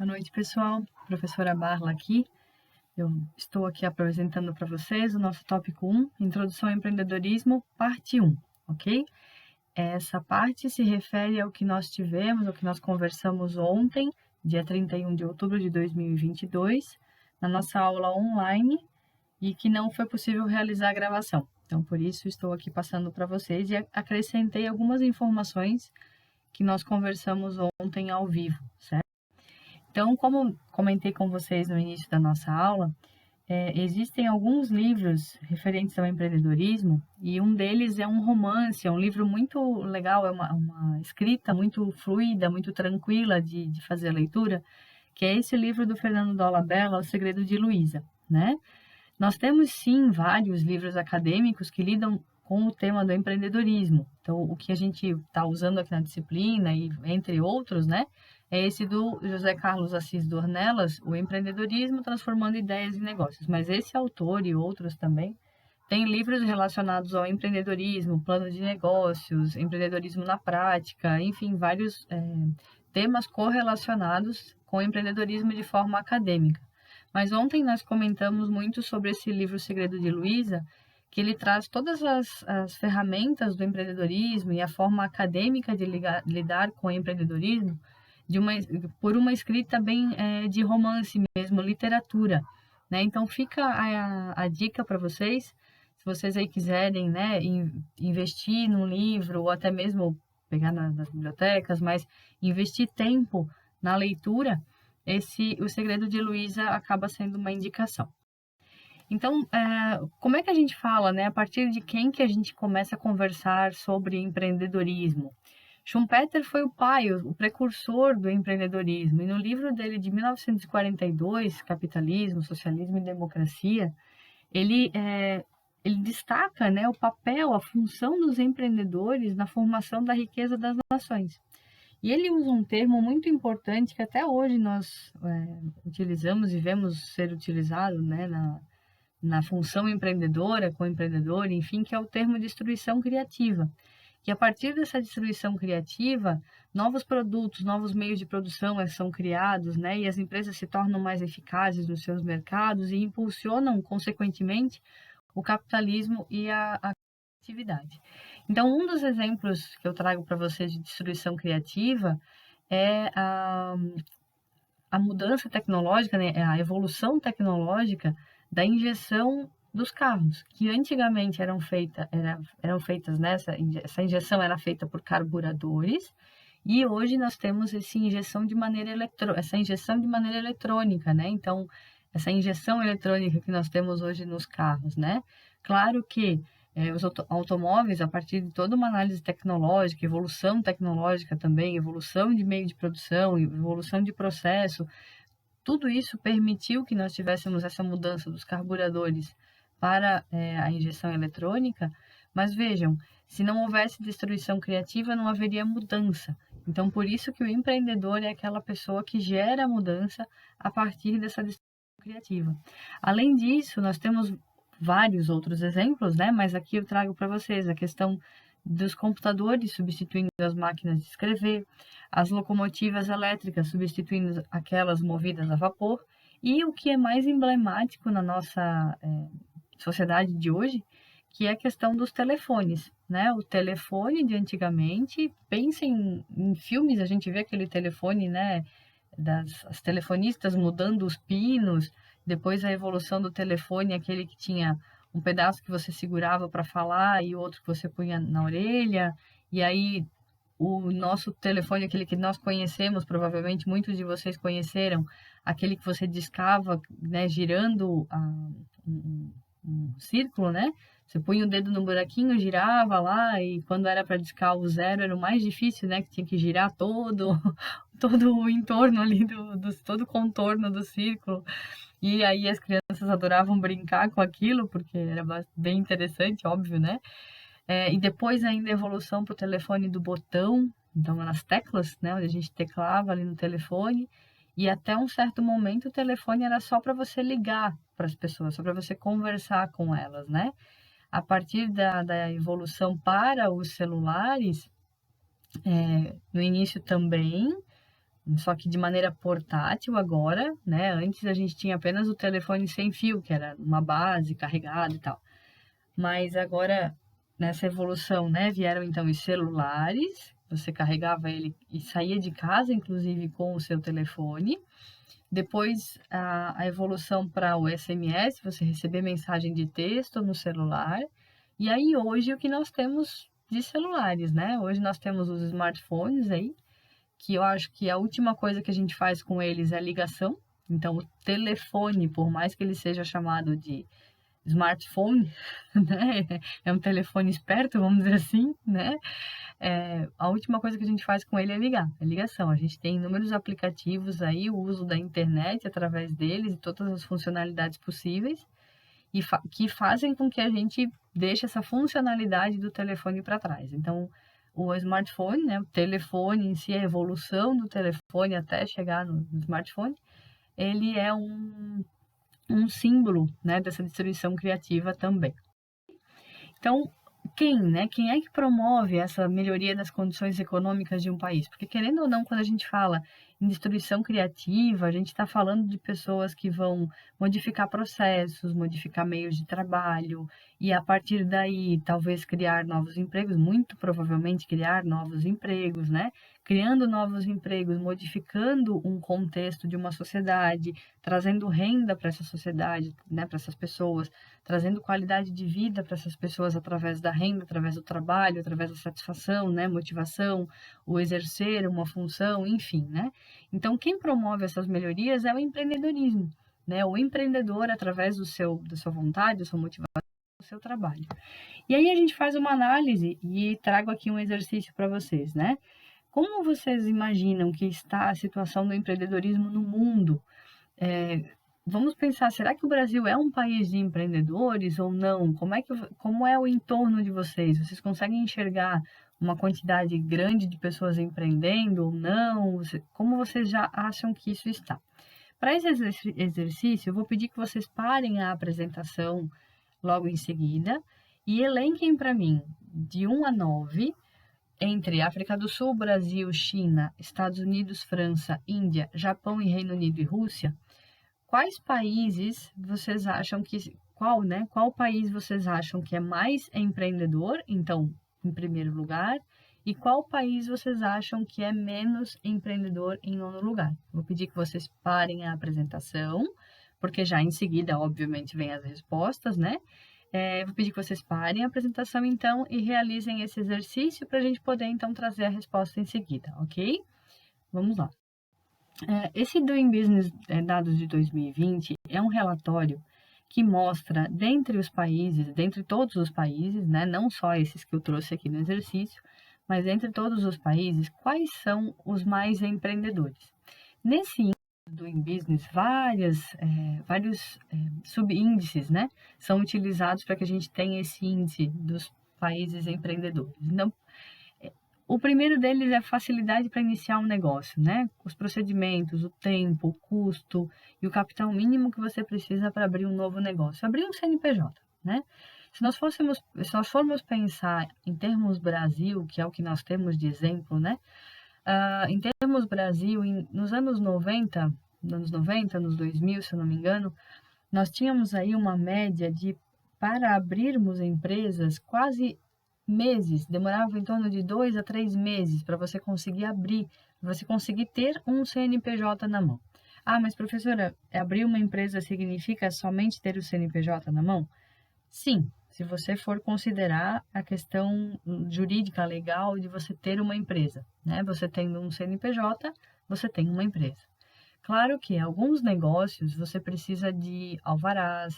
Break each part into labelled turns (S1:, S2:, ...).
S1: Boa noite, pessoal. Professora Barla aqui. Eu estou aqui apresentando para vocês o nosso tópico 1, Introdução ao Empreendedorismo, parte 1, ok? Essa parte se refere ao que nós tivemos, ao que nós conversamos ontem, dia 31 de outubro de 2022, na nossa aula online, e que não foi possível realizar a gravação. Então, por isso, estou aqui passando para vocês e acrescentei algumas informações que nós conversamos ontem ao vivo, certo? Então, como comentei com vocês no início da nossa aula, existem alguns livros referentes ao empreendedorismo e um deles é um romance, é um livro muito legal, é uma escrita muito fluida, muito tranquila de fazer a leitura, que é esse livro do Fernando Dolabella, O Segredo de Luísa, né? Nós temos sim vários livros acadêmicos que lidam com o tema do empreendedorismo. Então, o que a gente está usando aqui na disciplina, e entre outros, né, é esse do José Carlos Assis Dornelas, O Empreendedorismo Transformando Ideias em Negócios. Mas esse autor e outros também têm livros relacionados ao empreendedorismo, plano de negócios, empreendedorismo na prática, enfim, vários temas correlacionados com o empreendedorismo de forma acadêmica. Mas ontem nós comentamos muito sobre esse livro O Segredo de Luísa, que ele traz todas as ferramentas do empreendedorismo e a forma acadêmica de lidar com o empreendedorismo por uma escrita bem de romance mesmo, literatura, né? Então fica a dica para vocês, se vocês aí quiserem, né, investir num livro ou até mesmo pegar nas bibliotecas, mas investir tempo na leitura, O Segredo de Luísa acaba sendo uma indicação. Então, como é que a gente fala, né? A partir de quem que a gente começa a conversar sobre empreendedorismo? Schumpeter foi o pai, o precursor do empreendedorismo, e no livro dele de 1942, Capitalismo, Socialismo e Democracia, ele destaca, né, o papel, a função dos empreendedores na formação da riqueza das nações. E ele usa um termo muito importante que até hoje nós utilizamos e vemos ser utilizado, né, na função empreendedora, com o empreendedor, enfim, que é o termo destruição criativa. Que a partir dessa destruição criativa, novos produtos, novos meios de produção são criados, né, e as empresas se tornam mais eficazes nos seus mercados e impulsionam, consequentemente, o capitalismo e a atividade. Então, um dos exemplos que eu trago para vocês de destruição criativa é a mudança tecnológica, né, a evolução tecnológica da injeção dos carros, que antigamente eram feitas essa injeção era feita por carburadores, e hoje nós temos essa injeção de maneira eletrônica, né? Então, essa injeção eletrônica que nós temos hoje nos carros, né? Claro que os automóveis, a partir de toda uma análise tecnológica, evolução tecnológica também, evolução de meio de produção, evolução de processo, tudo isso permitiu que nós tivéssemos essa mudança dos carburadores para a injeção eletrônica, mas vejam, se não houvesse destruição criativa, não haveria mudança. Então, por isso que o empreendedor é aquela pessoa que gera a mudança a partir dessa destruição criativa. Além disso, nós temos vários outros exemplos, né? Mas aqui eu trago para vocês a questão dos computadores substituindo as máquinas de escrever, as locomotivas elétricas substituindo aquelas movidas a vapor, e o que é mais emblemático na nossa sociedade de hoje, que é a questão dos telefones, né? O telefone de antigamente, pensem em filmes, a gente vê aquele telefone, né, as telefonistas mudando os pinos, depois a evolução do telefone, aquele que tinha um pedaço que você segurava para falar e outro que você punha na orelha, e aí o nosso telefone, aquele que nós conhecemos, provavelmente muitos de vocês conheceram, aquele que você discava, né, girando um círculo, né? Você punha o dedo no buraquinho, girava lá, e quando era para discar o zero era o mais difícil, né? Que tinha que girar todo o entorno ali, todo o contorno do círculo. E aí as crianças adoravam brincar com aquilo, porque era bem interessante, óbvio, né? E depois ainda a evolução para o telefone do botão, então nas teclas, né? Onde a gente teclava ali no telefone. E até um certo momento o telefone era só para você ligar para as pessoas, só para você conversar com elas, né? A partir da evolução para os celulares, no início também, só que de maneira portátil agora, né? Antes a gente tinha apenas o telefone sem fio, que era uma base carregada e tal. Mas agora, nessa evolução, né, vieram então os celulares, você carregava ele e saía de casa, inclusive com o seu telefone. Depois, a evolução para o SMS, você receber mensagem de texto no celular. E aí, hoje, o que nós temos de celulares, né? Hoje nós temos os smartphones aí, que eu acho que a última coisa que a gente faz com eles é ligação. Então, o telefone, por mais que ele seja chamado de smartphone, né? É um telefone esperto, vamos dizer assim, né? A última coisa que a gente faz com ele é ligar, é ligação. A gente tem inúmeros aplicativos aí, o uso da internet através deles e todas as funcionalidades possíveis e que fazem com que a gente deixe essa funcionalidade do telefone para trás. Então, o smartphone, né, o telefone em si, a evolução do telefone até chegar no smartphone, ele é um símbolo, né, dessa destruição criativa também. Então, quem é que promove essa melhoria das condições econômicas de um país? Porque, querendo ou não, quando a gente fala em destruição criativa, a gente está falando de pessoas que vão modificar processos, modificar meios de trabalho, e a partir daí, talvez criar novos empregos, muito provavelmente criar novos empregos, né? Criando novos empregos, modificando um contexto de uma sociedade, trazendo renda para essa sociedade, né, para essas pessoas, trazendo qualidade de vida para essas pessoas através da renda, através do trabalho, através da satisfação, né, motivação, o exercer uma função, enfim, né? Então, quem promove essas melhorias é o empreendedorismo, né? O empreendedor, através da sua vontade, da sua motivação, do seu trabalho. E aí a gente faz uma análise e trago aqui um exercício para vocês, né? Como vocês imaginam que está a situação do empreendedorismo no mundo? Vamos pensar, será que o Brasil é um país de empreendedores ou não? Como é o entorno de vocês? Vocês conseguem enxergar uma quantidade grande de pessoas empreendendo ou não? Como vocês já acham que isso está? Para esse exercício, eu vou pedir que vocês parem a apresentação logo em seguida e elenquem para mim, de 1 a 9, entre África do Sul, Brasil, China, Estados Unidos, França, Índia, Japão e Reino Unido e Rússia, quais países vocês acham qual país vocês acham que é mais empreendedor, então, em primeiro lugar, e qual país vocês acham que é menos empreendedor em nono lugar? Vou pedir que vocês parem a apresentação, porque já em seguida, obviamente, vem as respostas, né? Vou pedir que vocês parem a apresentação, então, e realizem esse exercício para a gente poder, então, trazer a resposta em seguida, ok? Vamos lá. Esse Doing Business Dados de 2020 é um relatório que mostra, dentre todos os países, né, não só esses que eu trouxe aqui no exercício, mas entre todos os países, quais são os mais empreendedores. Nesse índice do Doing Business, vários subíndices, né, são utilizados para que a gente tenha esse índice dos países empreendedores. Então, o primeiro deles é a facilidade para iniciar um negócio, né? Os procedimentos, o tempo, o custo e o capital mínimo que você precisa para abrir um novo negócio. Abrir um CNPJ, né? Se nós formos pensar em termos Brasil, que é o que nós temos de exemplo, né? Em termos Brasil, nos anos 90, anos 2000, se eu não me engano, nós tínhamos aí uma média para abrirmos empresas, quase meses, demorava em torno de 2 a 3 meses para você conseguir abrir, para você conseguir ter um CNPJ na mão. Ah, mas professora, abrir uma empresa significa somente ter o CNPJ na mão? Sim, se você for considerar a questão jurídica, legal de você ter uma empresa, né? Você tendo um CNPJ, você tem uma empresa. Claro que alguns negócios você precisa de alvarás,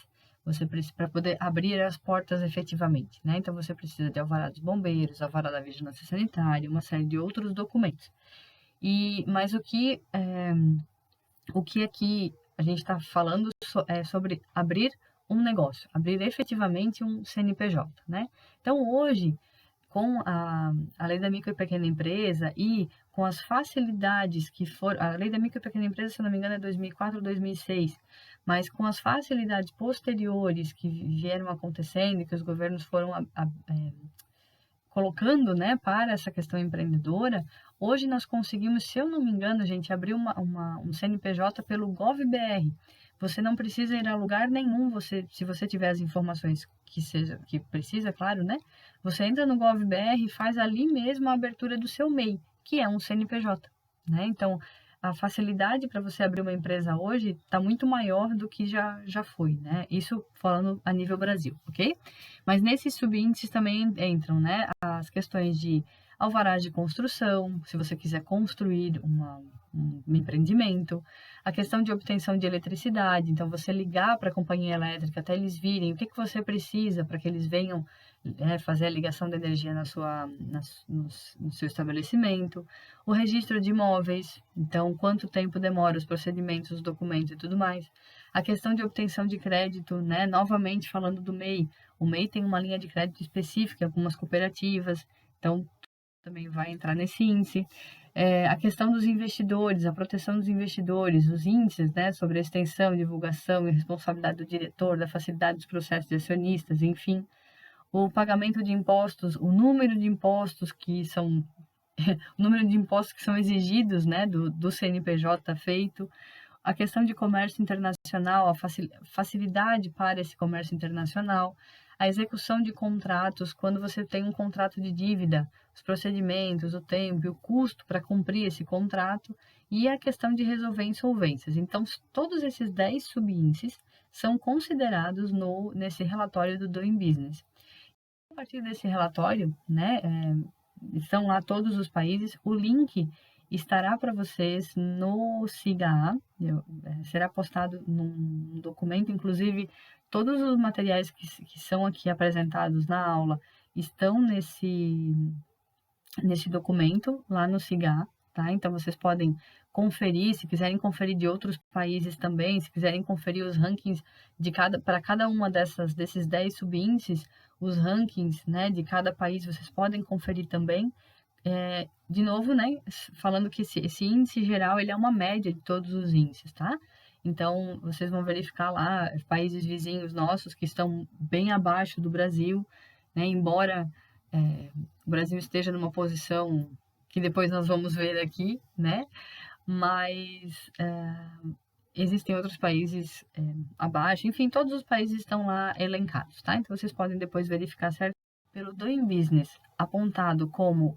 S1: você precisa para poder abrir as portas efetivamente, né? Então você precisa de alvará dos bombeiros, alvará da vigilância sanitária, uma série de outros documentos. Mas o que aqui a gente está falando é sobre abrir um negócio, abrir efetivamente um CNPJ, né? Então hoje, com a lei da micro e pequena empresa e com as facilidades a lei da micro e pequena empresa, se não me engano, é 2004 ou 2006, mas com as facilidades posteriores que vieram acontecendo, que os governos foram colocando, né, para essa questão empreendedora, Hoje nós conseguimos, se eu não me engano, gente, abrir um CNPJ pelo GovBR. Você não precisa ir a lugar nenhum, se você tiver as informações que precisa, claro, né? Você entra no GovBR e faz ali mesmo a abertura do seu MEI, que é um CNPJ, né? Então, a facilidade para você abrir uma empresa hoje está muito maior do que já foi, né? Isso falando a nível Brasil, ok? Mas nesses subíndices também entram, né, as questões de alvarás de construção, se você quiser construir um empreendimento, a questão de obtenção de eletricidade, então você ligar para a companhia elétrica até eles virem, o que você precisa para que eles venham fazer a ligação de energia no seu estabelecimento, o registro de imóveis, então quanto tempo demora os procedimentos, os documentos e tudo mais, a questão de obtenção de crédito, né, novamente falando do MEI, o MEI tem uma linha de crédito específica, algumas cooperativas, então também vai entrar nesse índice. A questão dos investidores, a proteção dos investidores, os índices, né, sobre a extensão, divulgação e responsabilidade do diretor, da facilidade dos processos de acionistas, enfim. O pagamento de impostos, o número de impostos que são o número de impostos que são exigidos, né, do CNPJ feito, a questão de comércio internacional, a facilidade para esse comércio internacional, a execução de contratos, quando você tem um contrato de dívida, os procedimentos, o tempo e o custo para cumprir esse contrato, e a questão de resolver insolvências. Então, todos esses 10 subíndices são considerados nesse relatório do Doing Business. A partir desse relatório, né, estão lá todos os países, o link estará para vocês no SIGA, será postado num documento, inclusive todos os materiais que são aqui apresentados na aula estão nesse documento lá no SIGA, tá? Então vocês podem conferir, se quiserem conferir de outros países também, se quiserem conferir os rankings para cada uma desses 10 subíndices, os rankings, né, de cada país, vocês podem conferir também. De novo, né, falando que esse índice geral, ele é uma média de todos os índices, tá? Então, vocês vão verificar lá países vizinhos nossos que estão bem abaixo do Brasil, né, embora o Brasil esteja numa posição que depois nós vamos ver aqui, né, mas existem outros países abaixo, enfim, todos os países estão lá elencados, tá? Então, vocês podem depois verificar certo pelo Doing Business, apontado como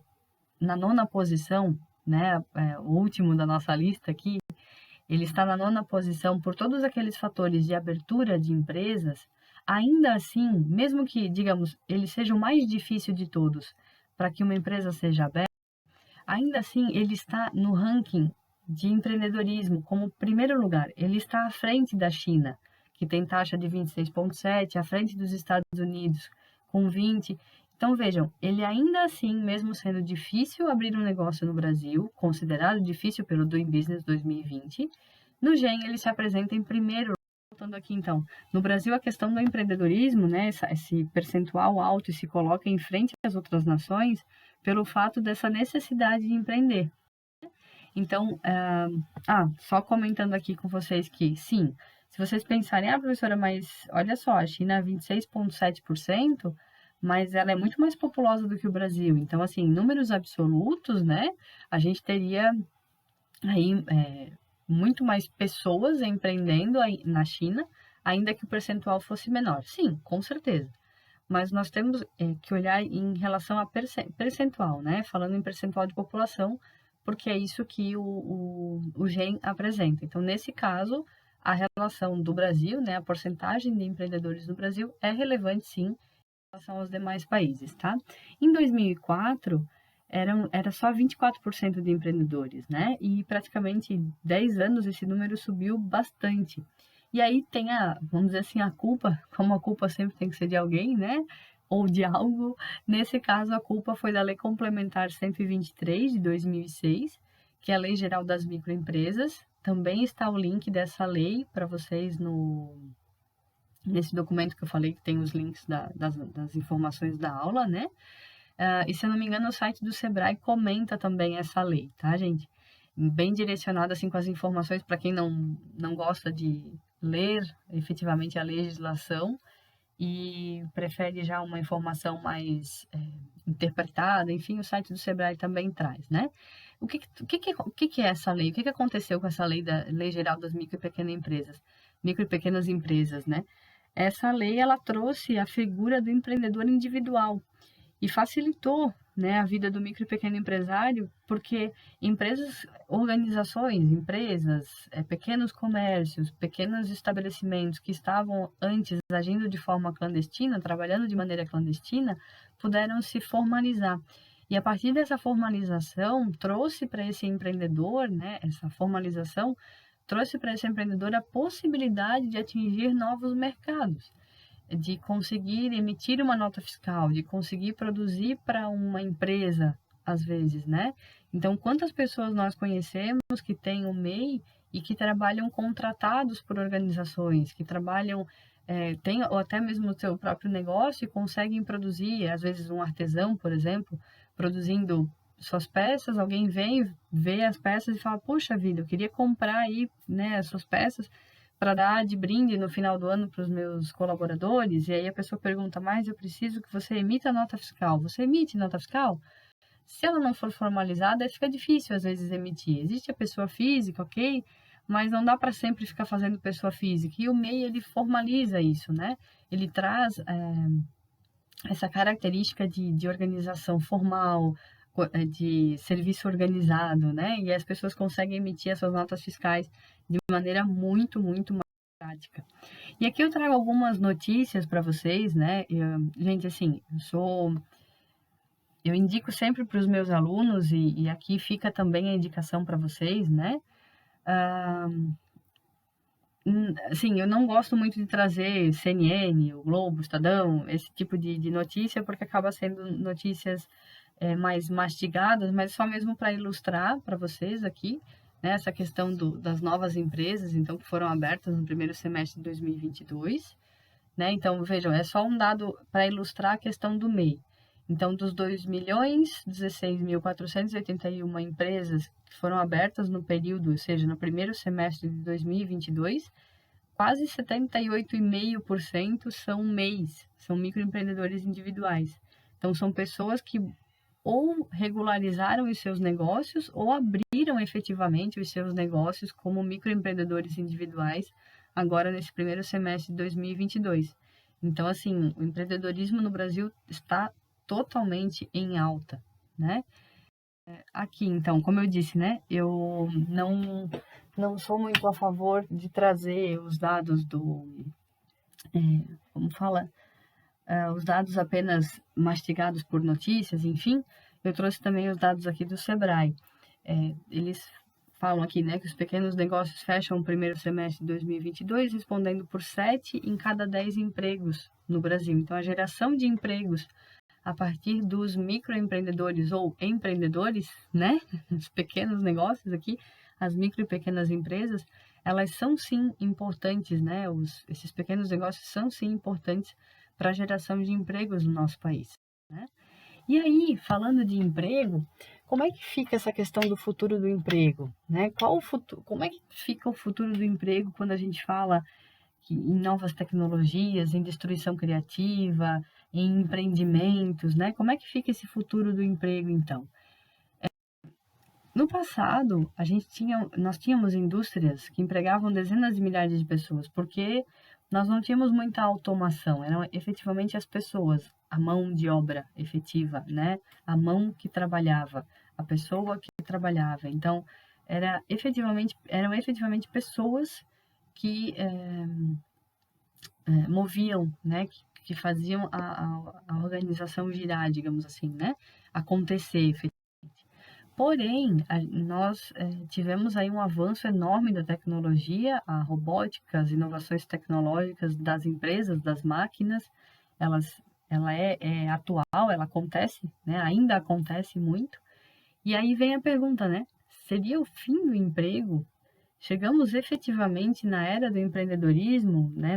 S1: na 9ª posição, né, o último da nossa lista aqui, ele está na 9ª posição por todos aqueles fatores de abertura de empresas, ainda assim, mesmo que, digamos, ele seja o mais difícil de todos para que uma empresa seja aberta, ainda assim ele está no ranking de empreendedorismo como primeiro lugar. Ele está à frente da China, que tem taxa de 26,7, à frente dos Estados Unidos, com 20. Então, vejam, ele ainda assim, mesmo sendo difícil abrir um negócio no Brasil, considerado difícil pelo Doing Business 2020, no GEM ele se apresenta em primeiro. Voltando aqui, então, no Brasil a questão do empreendedorismo, né, esse percentual alto se coloca em frente às outras nações pelo fato dessa necessidade de empreender. Então, só comentando aqui com vocês que, sim, se vocês pensarem, professora, mas olha só, a China é 26,7%, mas ela é muito mais populosa do que o Brasil. Então, assim, em números absolutos, né, a gente teria aí muito mais pessoas empreendendo na China, ainda que o percentual fosse menor. Sim, com certeza. Mas nós temos que olhar em relação a percentual, né? Falando em percentual de população, porque é isso que o GEM apresenta. Então, nesse caso, a relação do Brasil, né, a porcentagem de empreendedores no Brasil é relevante, sim, em relação aos demais países, tá? Em 2004, era só 24% de empreendedores, né? E praticamente 10 anos esse número subiu bastante. E aí tem vamos dizer assim, a culpa, como a culpa sempre tem que ser de alguém, né? Ou de algo. Nesse caso, a culpa foi da Lei Complementar 123 de 2006, que é a Lei Geral das Microempresas. Também está o link dessa lei para vocês nesse documento que eu falei, que tem os links das informações da aula, né? E se eu não me engano, o site do Sebrae comenta também essa lei, tá, gente? Bem direcionado, assim, com as informações para quem não gosta de ler efetivamente a legislação e prefere já uma informação mais interpretada, enfim, o site do Sebrae também traz, né? O que é essa lei? O que aconteceu com essa lei da Lei Geral das micro e pequenas empresas, né? Essa lei, ela trouxe a figura do empreendedor individual e facilitou, né, a vida do micro e pequeno empresário, porque empresas, pequenos comércios, pequenos estabelecimentos que estavam antes agindo de forma clandestina, trabalhando de maneira clandestina, puderam se formalizar. E a partir dessa formalização, trouxe para esse empreendedor, né, essa formalização trouxe para esse empreendedor a possibilidade de atingir novos mercados, de conseguir emitir uma nota fiscal, de conseguir produzir para uma empresa, às vezes, né? Então, quantas pessoas nós conhecemos que têm o MEI e que trabalham contratados por organizações, que trabalham, têm ou até mesmo o seu próprio negócio e conseguem produzir, às vezes um artesão, por exemplo, produzindo suas peças, alguém vem, vê as peças e fala, puxa vida, eu queria comprar aí, né, as suas peças, para dar de brinde no final do ano para os meus colaboradores, e aí a pessoa pergunta, mas eu preciso que você emita nota fiscal. Você emite nota fiscal? Se ela não for formalizada, aí fica difícil às vezes emitir. Existe a pessoa física, ok? Mas não dá para sempre ficar fazendo pessoa física. E o MEI, ele formaliza isso, né? Ele traz essa característica de organização formal, de serviço organizado, né? E as pessoas conseguem emitir essas notas fiscais de maneira muito, muito mais prática. E aqui eu trago algumas notícias para vocês, né? Gente, assim, eu indico sempre para os meus alunos, e aqui fica também a indicação para vocês, né? Assim, eu não gosto muito de trazer CNN, o Globo, o Estadão, esse tipo de notícia, porque acaba sendo notícias mais mastigadas, mas só mesmo para ilustrar para vocês aqui, né, essa questão das novas empresas, então, que foram abertas no primeiro semestre de 2022, né? Então, vejam, é só um dado para ilustrar a questão do MEI. Então, dos 2.016.481 empresas que foram abertas no período, ou seja, no primeiro semestre de 2022, quase 78,5% são MEIs, são microempreendedores individuais. Então, são pessoas que ou regularizaram os seus negócios ou abriram efetivamente os seus negócios como microempreendedores individuais agora nesse primeiro semestre de 2022. Então, assim, o empreendedorismo no Brasil está totalmente em alta, né? Aqui, então, como eu disse, né, eu não sou muito a favor de trazer os dados como fala, os dados apenas mastigados por notícias, enfim, eu trouxe também os dados aqui do Sebrae. Eles falam aqui, né, que os pequenos negócios fecham o primeiro semestre de 2022, respondendo por 7 em cada 10 empregos no Brasil. Então, a geração de empregos a partir dos microempreendedores ou empreendedores, né, os pequenos negócios aqui, as micro e pequenas empresas, elas são sim importantes, né, esses pequenos negócios são sim importantes para a geração de empregos no nosso país, né? E aí, falando de emprego, como é que fica essa questão do futuro do emprego, né? Como é que fica o futuro do emprego quando a gente fala em novas tecnologias, em destruição criativa, em empreendimentos, né? Como é que fica esse futuro do emprego, então? No passado, nós tínhamos indústrias que empregavam dezenas de milhares de pessoas, porque nós não tínhamos muita automação, eram efetivamente as pessoas, a mão de obra efetiva, né? A mão que trabalhava, a pessoa que trabalhava. Então, eram efetivamente pessoas que moviam, né? Que faziam a organização girar, digamos assim, né? Acontecer. Porém, nós tivemos aí um avanço enorme da tecnologia, a robótica, as inovações tecnológicas das empresas, das máquinas, ela é atual, ela acontece, né? Ainda acontece muito. E aí vem a pergunta, né? Seria o fim do emprego? Chegamos efetivamente na era do empreendedorismo, né?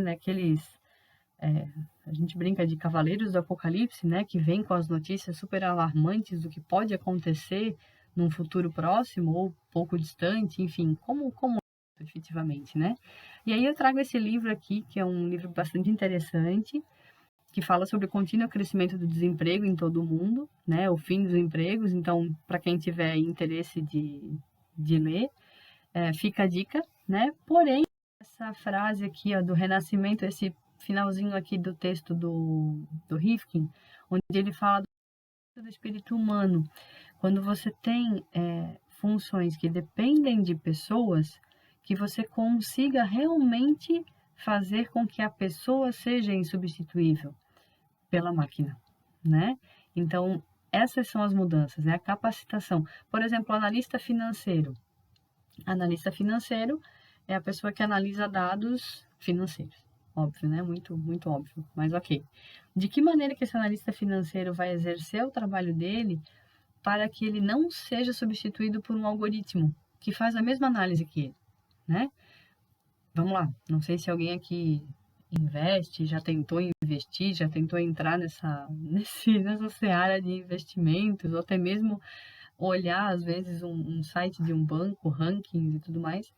S1: A gente brinca de cavaleiros do apocalipse, né? Que vem com as notícias super alarmantes do que pode acontecer num futuro próximo ou pouco distante, enfim, como efetivamente, né? E aí eu trago esse livro aqui, que é um livro bastante interessante, que fala sobre o contínuo crescimento do desemprego em todo o mundo, né? O fim dos empregos. Então, para quem tiver interesse de ler, fica a dica, né? Porém, essa frase aqui, ó, do renascimento, esse finalzinho aqui do texto do Rifkin, onde ele fala do espírito humano. Quando você tem funções que dependem de pessoas, que você consiga realmente fazer com que a pessoa seja insubstituível pela máquina, né? Então, essas são as mudanças, é a capacitação. Por exemplo, analista financeiro. Analista financeiro é a pessoa que analisa dados financeiros. Óbvio, né? Muito, muito óbvio, mas ok. De que maneira que esse analista financeiro vai exercer o trabalho dele para que ele não seja substituído por um algoritmo que faz a mesma análise que ele, né? Vamos lá, não sei se alguém aqui investe, já tentou investir, já tentou entrar nessa seara de investimentos, ou até mesmo olhar, às vezes, um site de um banco, rankings e tudo mais.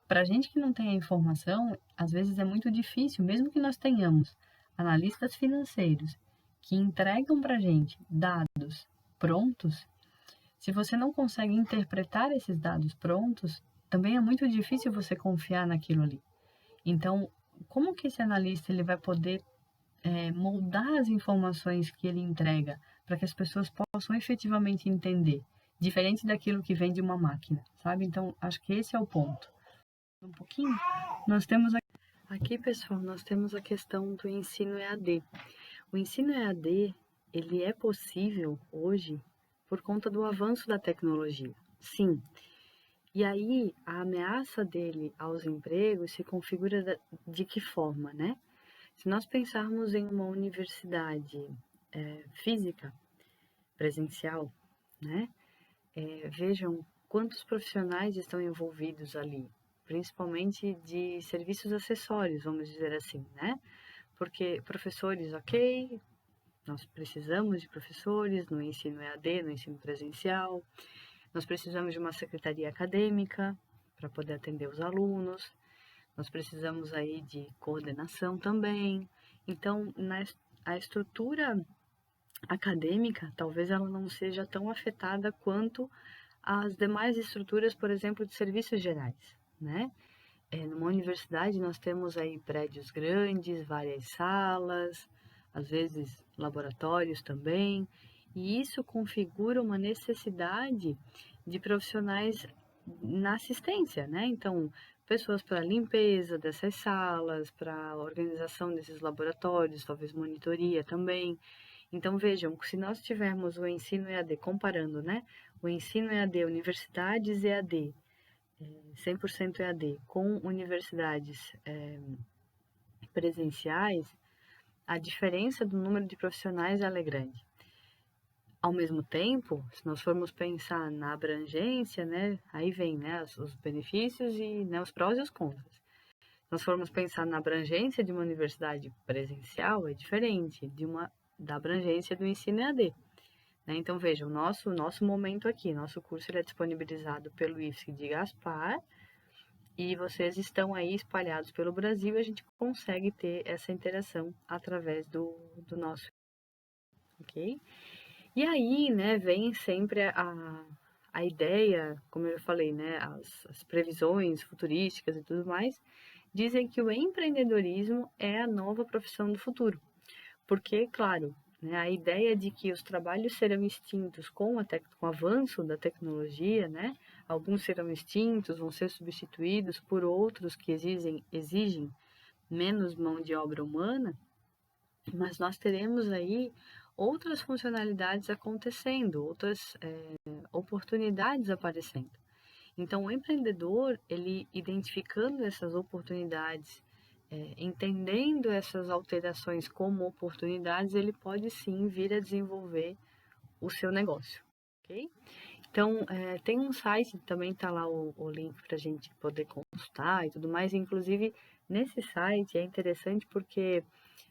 S1: Para gente que não tem a informação, às vezes é muito difícil, mesmo que nós tenhamos analistas financeiros que entregam para gente dados prontos, se você não consegue interpretar esses dados prontos, também é muito difícil você confiar naquilo ali. Então, como que esse analista ele vai poder moldar as informações que ele entrega para que as pessoas possam efetivamente entender, diferente daquilo que vem de uma máquina, sabe? Então, acho que esse é o ponto. Um pouquinho, nós temos aqui, pessoal, nós temos a questão do ensino EAD. O ensino EAD, ele é possível hoje por conta do avanço da tecnologia. Sim. E aí, a ameaça dele aos empregos se configura de que forma, né? Se nós pensarmos em uma universidade física, presencial, né? Vejam quantos profissionais estão envolvidos ali, principalmente de serviços acessórios, vamos dizer assim, né? Porque professores, ok, nós precisamos de professores no ensino EAD, no ensino presencial, nós precisamos de uma secretaria acadêmica para poder atender os alunos, nós precisamos aí de coordenação também. Então, a estrutura acadêmica, talvez ela não seja tão afetada quanto as demais estruturas, por exemplo, de serviços gerais, né? Numa universidade nós temos aí prédios grandes, várias salas, às vezes laboratórios também, e isso configura uma necessidade de profissionais na assistência, né? Então, pessoas para limpeza dessas salas, para organização desses laboratórios, talvez monitoria também. Então, vejam, se nós tivermos o ensino EAD, comparando, né? O ensino EAD, universidades EAD, 100% EAD, com universidades presenciais, a diferença do número de profissionais ela é grande. Ao mesmo tempo, se nós formos pensar na abrangência, né, aí vem, né, os benefícios e, né, os prós e os contras. Se nós formos pensar na abrangência de uma universidade presencial, é diferente da abrangência do ensino EAD. Né? Então, veja, o nosso momento aqui, nosso curso ele é disponibilizado pelo IFSC de Gaspar, e vocês estão aí espalhados pelo Brasil e a gente consegue ter essa interação através do nosso, ok? E aí, né, vem sempre a ideia, como eu falei, né, as previsões futurísticas e tudo mais, dizem que o empreendedorismo é a nova profissão do futuro. Porque, claro, né, a ideia de que os trabalhos serão extintos com o avanço da tecnologia, né, alguns serão extintos, vão ser substituídos por outros que exigem menos mão de obra humana, mas nós teremos aí outras funcionalidades acontecendo, outras oportunidades aparecendo. Então, o empreendedor, ele identificando essas oportunidades, entendendo essas alterações como oportunidades, ele pode sim vir a desenvolver o seu negócio, ok? Então, tem um site, também está lá o link para a gente poder consultar e tudo mais. Inclusive, nesse site é interessante porque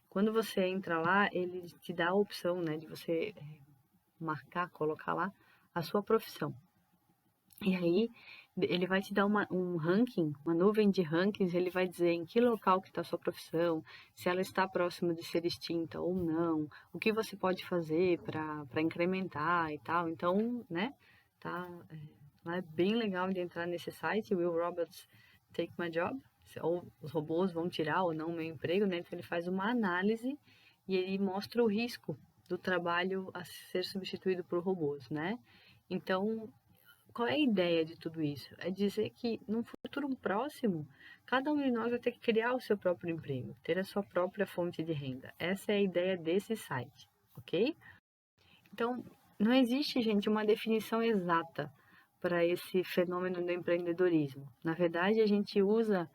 S1: quando você entra lá, ele te dá a opção, né, de você marcar, colocar lá a sua profissão. E aí, ele vai te dar um ranking, uma nuvem de rankings, ele vai dizer em que local que está a sua profissão, se ela está próxima de ser extinta ou não, o que você pode fazer para incrementar e tal. Então, né, tá, é bem legal de entrar nesse site, Will Robots Take My Job, ou os robôs vão tirar ou não o meu emprego, né? Então ele faz uma análise e ele mostra o risco do trabalho a ser substituído por robôs, né? Então, qual é a ideia de tudo isso? É dizer que num futuro próximo, cada um de nós vai ter que criar o seu próprio emprego, ter a sua própria fonte de renda. Essa é a ideia desse site, ok? Então, não existe, gente, uma definição exata para esse fenômeno do empreendedorismo. Na verdade, a gente usa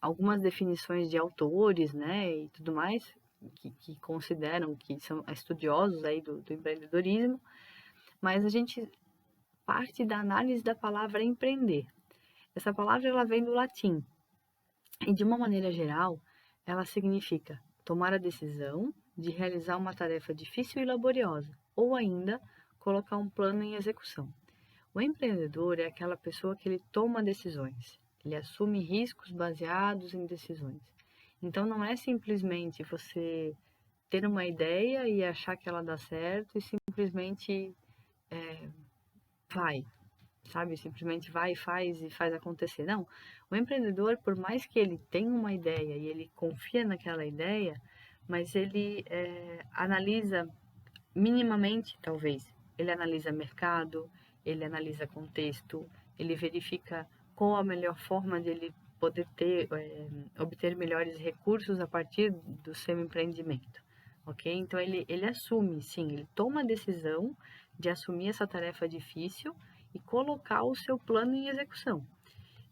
S1: algumas definições de autores, né, e tudo mais, que consideram que são estudiosos aí do empreendedorismo, mas a gente parte da análise da palavra empreender. Essa palavra ela vem do latim e, de uma maneira geral, ela significa tomar a decisão de realizar uma tarefa difícil e laboriosa, ou ainda colocar um plano em execução. O empreendedor é aquela pessoa que ele toma decisões, ele assume riscos baseados em decisões. Então não é simplesmente você ter uma ideia e achar que ela dá certo e simplesmente vai, sabe? Simplesmente vai e faz acontecer. Não. O empreendedor, por mais que ele tenha uma ideia e ele confia naquela ideia, mas ele analisa minimamente, talvez. Ele analisa mercado, ele analisa contexto, ele verifica qual a melhor forma de ele poder obter melhores recursos a partir do seu empreendimento, ok? Então, ele assume, sim, ele toma a decisão de assumir essa tarefa difícil e colocar o seu plano em execução.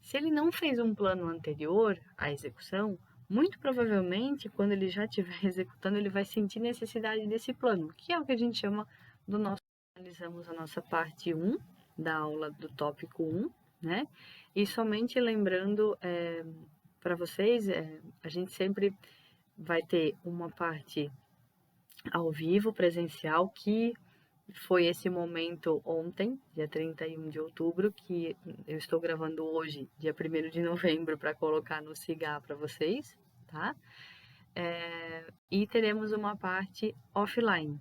S1: Se ele não fez um plano anterior à execução, muito provavelmente, quando ele já estiver executando, ele vai sentir necessidade desse plano, que é o que a gente chama do nosso... Analisamos a nossa parte 1 da aula do tópico 1, né? E somente lembrando para vocês, a gente sempre vai ter uma parte ao vivo, presencial, que foi esse momento ontem, dia 31 de outubro, que eu estou gravando hoje, dia 1º de novembro, para colocar no Cigar para vocês, tá? E teremos uma parte offline.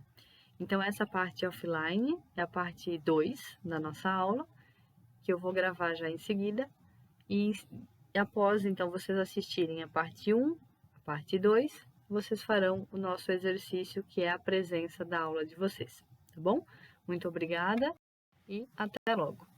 S1: Então, essa parte offline é a parte 2 da nossa aula, que eu vou gravar já em seguida. E após, então, vocês assistirem a parte 1, a parte 2, vocês farão o nosso exercício, que é a presença da aula de vocês, tá bom? Muito obrigada e até logo!